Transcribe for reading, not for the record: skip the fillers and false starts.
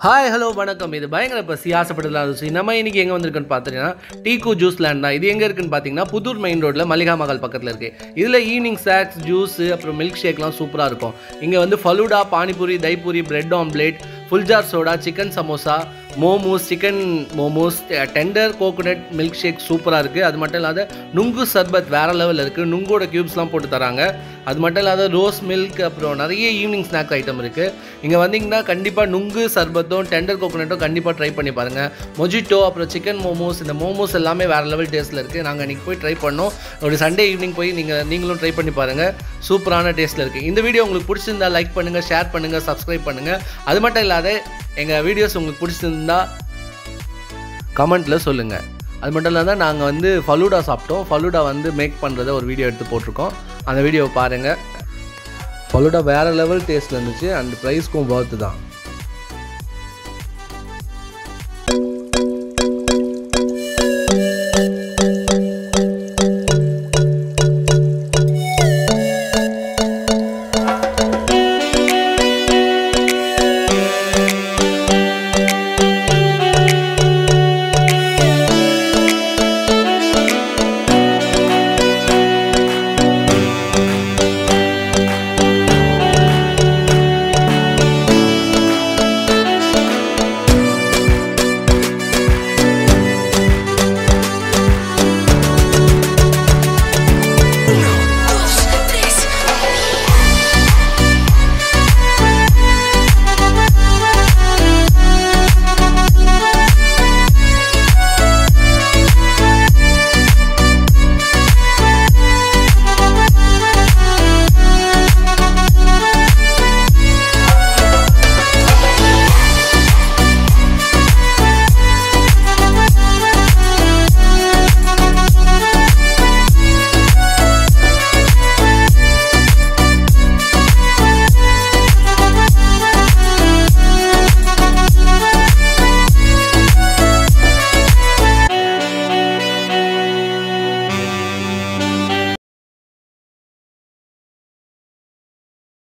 Hi hello வணக்கம். இது பயங்கர பசி ஆசைப்பட்டதில் ருசி. நம்ம இன்றைக்கி எங்கே வந்திருக்குன்னு பார்த்தீங்கன்னா டீக்கு ஜூஸ் லேண்ட் தான். இது எங்கே இருக்குன்னு பார்த்தீங்கன்னா புதூர் மெயின் ரோட்டில் மல்லிகா மகால் பக்கத்தில் இருக்குது. இதில் ஈவினிங் ஸ்நாக்ஸ், ஜூஸு, அப்புறம் மில்க் ஷேக்லாம் சூப்பராக இருக்கும். இங்கே வந்து ஃபலூடா, பானிபூரி, தைப்பூரி, bread omelette, full jar soda, chicken samosa, momos, chicken momos, tender coconut milk shake சூப்பராக இருக்குது. அது மட்டும் இல்லாத நுங்கு சர்பத் வேறு லெவலில் இருக்குது. நுங்கோட க்யூப்ஸ்லாம் போட்டு தராங்க. அது மட்டும் இல்லாத ரோஸ் மில்க், அப்புறம் நிறைய ஈவினிங் ஸ்நாக்ஸ் ஐட்டம் இருக்குது. இங்கே வந்தீங்கன்னா கண்டிப்பாக நுங்கு சர்பத்தும் டெண்டர் கோகோனட்டும் கண்டிப்பாக ட்ரை பண்ணி பாருங்கள். மொஜிட்டோ, அப்புறம் சிக்கன் மோமோஸ், இந்த மோமோஸ் எல்லாமே வேறு லெவல் டேஸ்ட்டில் இருக்குது. நாங்கள் இன்றைக்கி போய் ட்ரை பண்ணோம். ஒரு சண்டே ஈவினிங் போய் நீங்களும் ட்ரை பண்ணி பாருங்கள். சூப்பரான டேஸ்ட்டில் இருக்குது. இந்த வீடியோ உங்களுக்கு பிடிச்சிருந்தா லைக் பண்ணுங்கள், ஷேர் பண்ணுங்கள், சப்ஸ்கிரைப் பண்ணுங்கள். அது மட்டும் இல்லாத எங்கள் வீடியோஸ் உங்களுக்கு பிடிச்சிருந்தா கமெண்ட்டில் சொல்லுங்கள். அது மட்டும் இல்லாத நாங்கள் வந்து ஃபலூடா சாப்பிட்டோம். ஃபலூடா வந்து மேக் பண்ணுறத ஒரு வீடியோ எடுத்து போட்டிருக்கோம். அந்த வீடியோவை பாருங்கள். ஃபலூடா வேறு லெவல் டேஸ்ட்டில் இருந்துச்சு. அந்த ப்ரைஸ்க்கும் வர்த்து தான்.